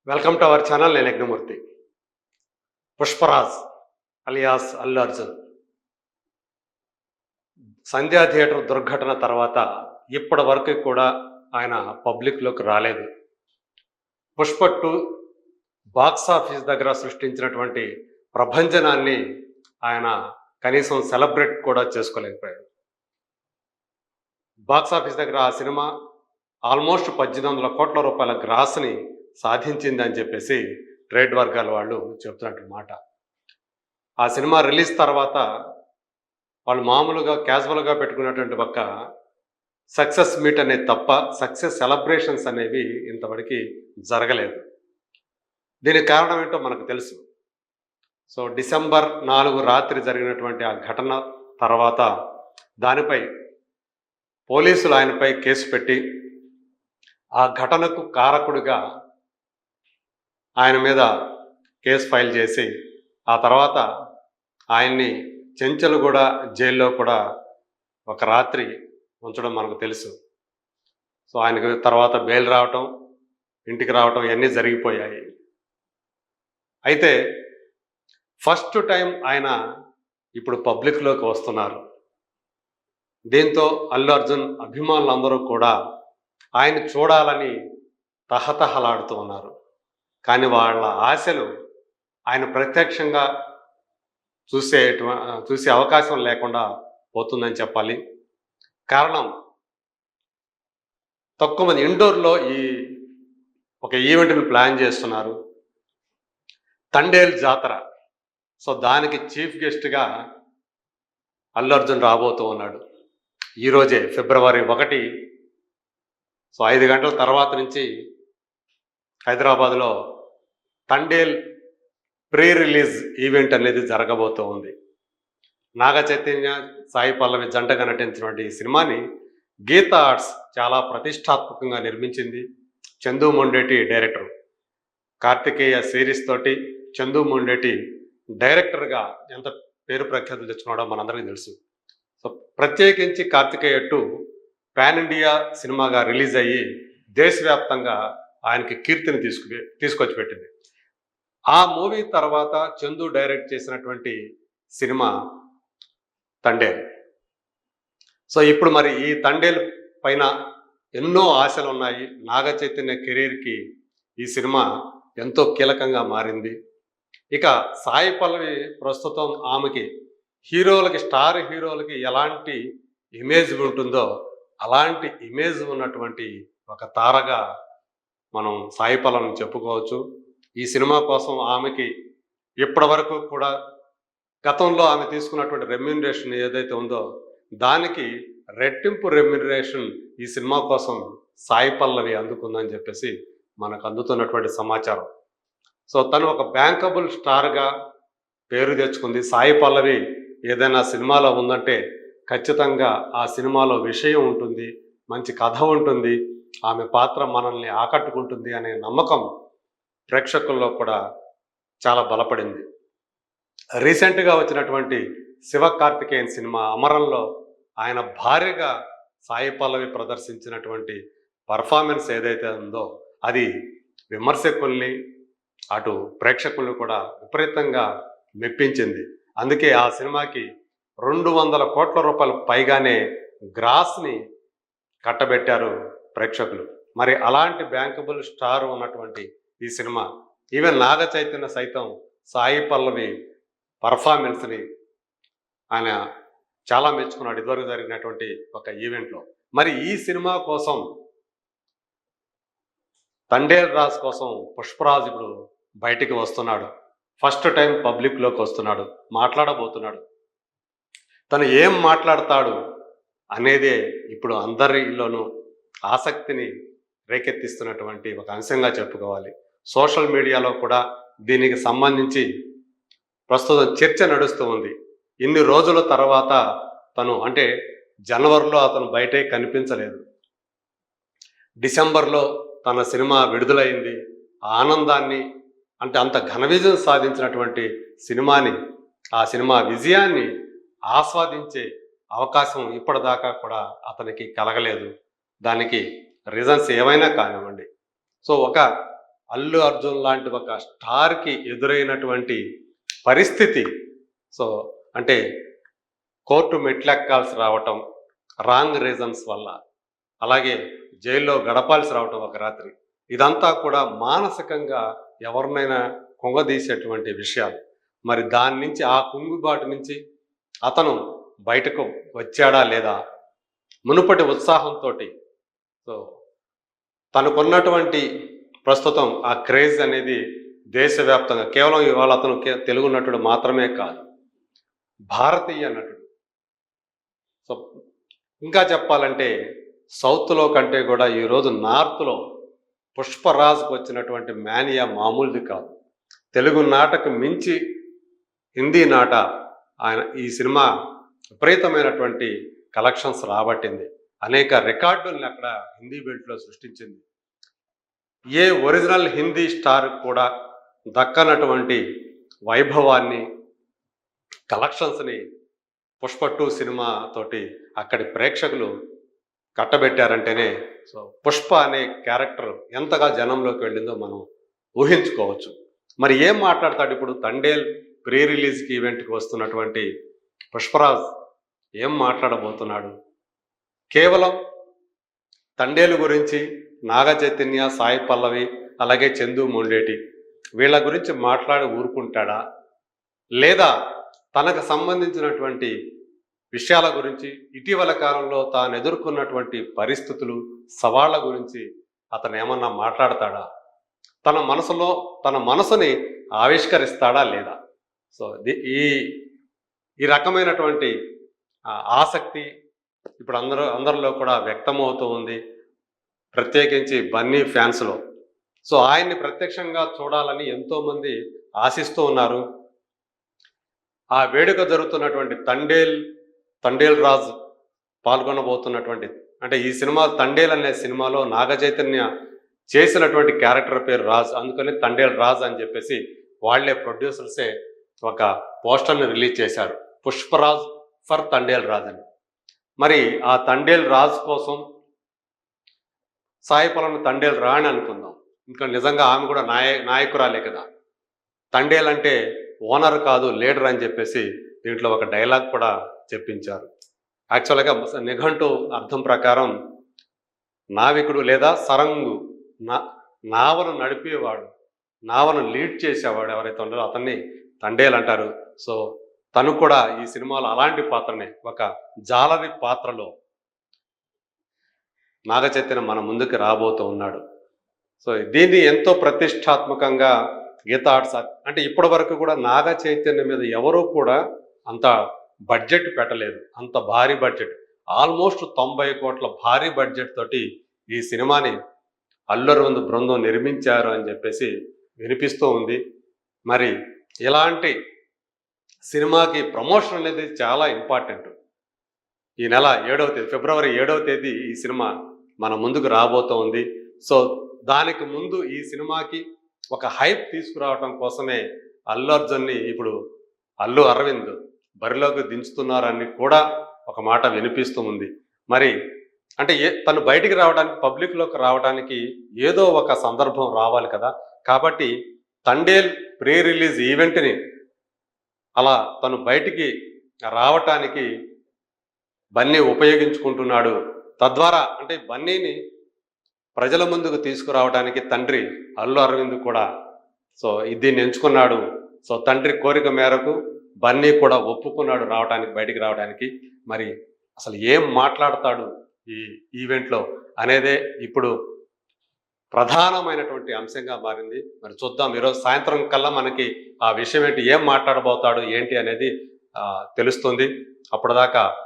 Welcome to our channel. నేను Yagnamurthy. Pushparaj alias Allu Arjun సంధ్యా theatre దుర్ఘటన తర్వాత ఇప్పటి వరకు కూడా ఆయన పబ్లిక్లోకి రాలేదు. పుష్ప 2 బాక్స్ ఆఫీస్ దగ్గర సృష్టించినటువంటి ప్రభంజనాన్ని ఆయన కనీసం సెలబ్రేట్ కూడా చేసుకోలేకపోయాడు. బాక్స్ ఆఫీస్ దగ్గర ఆ సినిమా ఆల్మోస్ట్ 1800 కోట్ల రూపాయల గ్రాస్ని సాధించిందని చెప్పేసి ట్రేడ్ వర్గాల వాళ్ళు చెప్తున్నట్టు మాట. ఆ సినిమా రిలీజ్ తర్వాత వాళ్ళు మామూలుగా క్యాజువల్గా పెట్టుకున్నటువంటి ఒక సక్సెస్ మీట్ అనేది తప్ప సక్సెస్ సెలబ్రేషన్స్ అనేవి ఇంతవరకు జరగలేదు. దీనికి కారణం ఏంటో మనకు తెలుసు. సో డిసెంబర్ 4 రాత్రి జరిగినటువంటి ఆ ఘటన తర్వాత దానిపై పోలీసులు ఆయనపై కేసు పెట్టి ఆ ఘటనకు కారకుడిగా ఆయన మీద కేసు ఫైల్ చేసి ఆ తర్వాత ఆయన్ని చెంచల్గూడ జైల్లో కూడా ఒక రాత్రి ఉంచడం మనకు తెలుసు. సో ఆయనకు తర్వాత బెయిల్ రావటం, ఇంటికి రావటం ఇవన్నీ జరిగిపోయాయి. అయితే ఫస్ట్ టైం ఆయన ఇప్పుడు పబ్లిక్లోకి వస్తున్నారు. దీంతో అల్లు అర్జున్ అభిమానులందరూ కూడా ఆయన చూడాలని తహతహలాడుతూ ఉన్నారు. కానీ వాళ్ళ ఆశలు ఆయన ప్రత్యక్షంగా చూసే అవకాశం లేకుండా పోతుందని చెప్పాలి. కారణం తక్కువ మంది ఇండోర్లో ఒక ఈవెంట్ని ప్లాన్ చేస్తున్నారు, తండేల్ జాతర. సో దానికి చీఫ్ గెస్ట్గా అల్లు అర్జున్ రాబోతూ ఉన్నాడు. ఈరోజే ఫిబ్రవరి 1. సో 5 గంటల తర్వాత నుంచి హైదరాబాద్లో తండేల్ ప్రీ రిలీజ్ ఈవెంట్ అనేది జరగబోతూ ఉంది. నాగ చైతన్య, సాయి పల్లవి జంటగా నటించినటువంటి ఈ సినిమాని గీతా ఆర్ట్స్ చాలా ప్రతిష్టాత్మకంగా నిర్మించింది. చందు మొండేటి డైరెక్టర్. కార్తికేయ సిరీస్ తోటి చందు మొండేటి డైరెక్టర్గా ఎంత పేరు ప్రఖ్యాతులు తెచ్చుకోవడం మనందరికీ తెలుసు. సో ప్రత్యేకించి కార్తికేయ 2 పాన్ ఇండియా సినిమాగా రిలీజ్ అయ్యి దేశవ్యాప్తంగా ఆయనకి కీర్తిని తీసుకొచ్చి పెట్టింది. ఆ మూవీ తర్వాత చందు డైరెక్ట్ చేసినటువంటి సినిమా తండేల్. సో ఇప్పుడు మరి ఈ తండేల్ పైన ఎన్నో ఆశలు ఉన్నాయి. నాగ చైతన్య కెరీర్కి ఈ సినిమా ఎంతో కీలకంగా మారింది. ఇక సాయి పల్లవి ప్రస్తుతం ఆమెకి స్టార్ హీరోలకి ఎలాంటి ఇమేజ్ ఉంటుందో అలాంటి ఇమేజ్ ఉన్నటువంటి ఒక తారగా మనం సాయి పల్లవిని చెప్పుకోవచ్చు. ఈ సినిమా కోసం ఆమెకి ఇప్పటి వరకు కూడా గతంలో ఆమె తీసుకున్నటువంటి రెమ్యూనరేషన్ ఏదైతే ఉందో దానికి రెట్టింపు రెమ్యూనరేషన్ ఈ సినిమా కోసం సాయి పల్లవి అందుకుందని చెప్పేసి మనకు అందుతున్నటువంటి సమాచారం. సో తను ఒక బ్యాంకబుల్ స్టార్గా పేరు తెచ్చుకుంది. సాయి పల్లవి ఏదైనా సినిమాలో ఉందంటే ఖచ్చితంగా ఆ సినిమాలో విషయం ఉంటుంది, మంచి కథ ఉంటుంది, ఆమె పాత్ర మనల్ని ఆకట్టుకుంటుంది అనే నమ్మకం ప్రేక్షకుల్లో కూడా చాలా బలపడింది. రీసెంట్గా వచ్చినటువంటి శివకార్తికేయన్ సినిమా అమరంలో ఆయన భార్యగా సాయి పల్లవి ప్రదర్శించినటువంటి పర్ఫార్మెన్స్ ఏదైతే ఉందో అది విమర్శకుల్ని అటు ప్రేక్షకుల్ని కూడా విపరీతంగా మెప్పించింది. అందుకే ఆ సినిమాకి 200 కోట్ల రూపాయలు పైగానే గ్రాస్ని కట్టబెట్టారు ప్రేక్షకులు. మరి అలాంటి బ్యాంకబుల్ స్టార్ ఉన్నటువంటి ఈ సినిమా ఈవెన్ నాగ చైతన్య సైతం సాయి పల్లవి పర్ఫార్మెన్స్ని ఆయన చాలా మెచ్చుకున్నాడు ఇదివరకు జరిగినటువంటి ఒక ఈవెంట్లో. మరి ఈ సినిమా కోసం తండేల్ రాజ్ కోసం పుష్పరాజ్ ఇప్పుడు బయటికి వస్తున్నాడు. ఫస్ట్ టైం పబ్లిక్లోకి వస్తున్నాడు, మాట్లాడబోతున్నాడు. తను ఏం మాట్లాడతాడు అనేదే ఇప్పుడు అందరిలోనూ ఆసక్తిని రేకెత్తిస్తున్నటువంటి ఒక అంశంగా చెప్పుకోవాలి. సోషల్ మీడియాలో కూడా దీనికి సంబంధించి ప్రస్తుతం చర్చ నడుస్తూ ఉంది. ఇన్ని రోజుల తర్వాత తను అంటే జనవరిలో అతను బయటే కనిపించలేదు. డిసెంబర్లో తన సినిమా విడుదలైంది. ఆనందాన్ని అంటే అంత ఘన విజయం సాధించినటువంటి ఆ సినిమా విజయాన్ని ఆస్వాదించే అవకాశం ఇప్పటిదాకా కూడా అతనికి కలగలేదు. దానికి రీజన్స్ ఏమైనా కానివ్వండి. సో ఒక అల్లు అర్జున్ లాంటి ఒక స్టార్కి ఎదురైనటువంటి పరిస్థితి. సో అంటే కోర్టు మెట్లెక్కాల్సి రావటం రాంగ్ రీజన్స్ వల్ల, అలాగే జైల్లో గడపాల్సి రావటం ఒక రాత్రి, ఇదంతా కూడా మానసికంగా ఎవరినైనా కుంగదీసేటువంటి విషయాలు. మరి దాని నుంచి, ఆ కుంగుబాటు నుంచి అతను బయటకు వచ్చాడా లేదా, మునుపటి ఉత్సాహంతో, సో తనకున్నటువంటి ప్రస్తుతం ఆ క్రేజ్ అనేది దేశవ్యాప్తంగా, కేవలం ఇవాళ అతను తెలుగు నటుడు మాత్రమే కాదు, భారతీయ నటుడు. సో ఇంకా చెప్పాలంటే సౌత్లో కంటే కూడా ఈరోజు నార్త్లో పుష్పరాజ్కి వచ్చినటువంటి మేనియా మామూలుది కాదు. తెలుగు నాటకు మించి హిందీ నాట ఈ సినిమా విపరీతమైనటువంటి కలెక్షన్స్ రాబట్టింది. అనేక రికార్డుల్ని అక్కడ హిందీ బెల్ట్లో సృష్టించింది. ఏ ఒరిజినల్ హిందీ స్టార్ కూడా దక్కనటువంటి వైభవాన్ని, కలెక్షన్స్ని పుష్ప 2 సినిమా తోటి అక్కడి ప్రేక్షకులు కట్టబెట్టారంటేనే సో పుష్ప అనే క్యారెక్టర్ ఎంతగా జనంలోకి వెళ్ళిందో మనం ఊహించుకోవచ్చు. మరి ఏం మాట్లాడతాడు ఇప్పుడు తండేల్ ప్రీ రిలీజ్కి ఈవెంట్కి వస్తున్నటువంటి పుష్పరాజ్? ఏం మాట్లాడబోతున్నాడు? కేవలం తండేలు గురించి నాగ చైతన్య, సాయి పల్లవి, అలాగే చందు మొండేటి వీళ్ళ గురించి మాట్లాడి ఊరుకుంటాడా, లేదా తనకు సంబంధించినటువంటి విషయాల గురించి, ఇటీవల కాలంలో తాను ఎదుర్కొన్నటువంటి పరిస్థితులు, సవాళ్ల గురించి అతను ఏమన్నా మాట్లాడతాడా? తన మనసుని ఆవిష్కరిస్తాడా లేదా? సో ఈ ఈ రకమైనటువంటి ఆసక్తి ఇప్పుడు అందరిలో కూడా వ్యక్తమవుతూ ఉంది, ప్రత్యేకించి బన్నీ ఫ్యాన్స్లో. సో ఆయన్ని ప్రత్యక్షంగా చూడాలని ఎంతోమంది ఆశిస్తూ ఉన్నారు. ఆ వేడుక జరుగుతున్నటువంటి తండేల్ రాజ్ పాల్గొనబోతున్నటువంటి, అంటే ఈ సినిమా తండేల్ అనే సినిమాలో నాగ చైతన్య చేసినటువంటి క్యారెక్టర్ పేరు రాజ్, అందుకని తండేల్ రాజ్ అని చెప్పేసి వాళ్లే ప్రొడ్యూసర్సే ఒక పోస్టర్ని రిలీజ్ చేశారు, పుష్పరాజ్ ఫర్ తండేల్ రాజ్ అని. మరి ఆ తండేల్ రాజ్ కోసం సాయి పల్లవి తండేల్ రాణి అనుకుందాం. ఇంకా నిజంగా ఆమె కూడా నాయకురాలే కదా. తండేల్ అంటే ఓనర్ కాదు, లీడర్ అని చెప్పేసి దీంట్లో ఒక డైలాగ్ కూడా చెప్పించారు. యాక్చువల్గా నిఘంటు అర్థం ప్రకారం నావికుడు లేదా సరంగు, నావను నడిపేవాడు, నావను లీడ్ చేసేవాడు ఎవరైతే ఉన్నారో అతన్ని తండేల్ అంటారు. సో తను కూడా ఈ సినిమాలో అలాంటి పాత్రనే, ఒక జాలరి పాత్రలో నాగ చైతన్య మన ముందుకు రాబోతూ ఉన్నాడు. సో దీన్ని ఎంతో ప్రతిష్టాత్మకంగా గీతా ఆర్ట్స్, అంటే ఇప్పటి వరకు కూడా నాగ చైతన్య మీద ఎవరూ కూడా అంత బడ్జెట్ పెట్టలేదు, అంత భారీ బడ్జెట్, ఆల్మోస్ట్ 90 కోట్ల భారీ బడ్జెట్ తోటి ఈ సినిమాని అల్లు అరవింద్ బృందం నిర్మించారు అని చెప్పేసి వినిపిస్తూ ఉంది. మరి ఇలాంటి సినిమాకి ప్రమోషన్ అనేది చాలా ఇంపార్టెంట్. ఈ నెల 7వ తేదీ, ఫిబ్రవరి 7వ తేదీ ఈ సినిమా మన ముందుకు రాబోతూ ఉంది. సో దానికి ముందు ఈ సినిమాకి ఒక హైప్ తీసుకురావడం కోసమే అల్లు అర్జున్ని ఇప్పుడు అల్లు అరవింద్ బరిలోకి దించుతున్నారని కూడా ఒక మాట వినిపిస్తూ ఉంది. మరి అంటే తను బయటికి రావడానికి, పబ్లిక్లోకి రావడానికి ఏదో ఒక సందర్భం రావాలి కదా. కాబట్టి తండేల్ ప్రీ రిలీజ్ ఈవెంట్ని అలా తను బయటికి రావటానికి బన్నీ ఉపయోగించుకుంటున్నాడు. తద్వారా అంటే బన్నీని ప్రజల ముందుకు తీసుకురావడానికి తండ్రి అల్లు అరవింద్ కూడా సో దీన్ని ఎంచుకున్నాడు. సో తండ్రి కోరిక మేరకు బన్నీ కూడా ఒప్పుకున్నాడు రావడానికి, బయటికి రావడానికి. మరి అసలు ఏం మాట్లాడతాడు ఈ ఈవెంట్లో అనేదే ఇప్పుడు ప్రధానమైనటువంటి అంశంగా మారింది. మరి చూద్దాం, ఈరోజు సాయంత్రం కల్లా మనకి ఆ విషయం ఏంటి, ఏం మాట్లాడబోతాడు ఏంటి అనేది తెలుస్తుంది. అప్పటిదాకా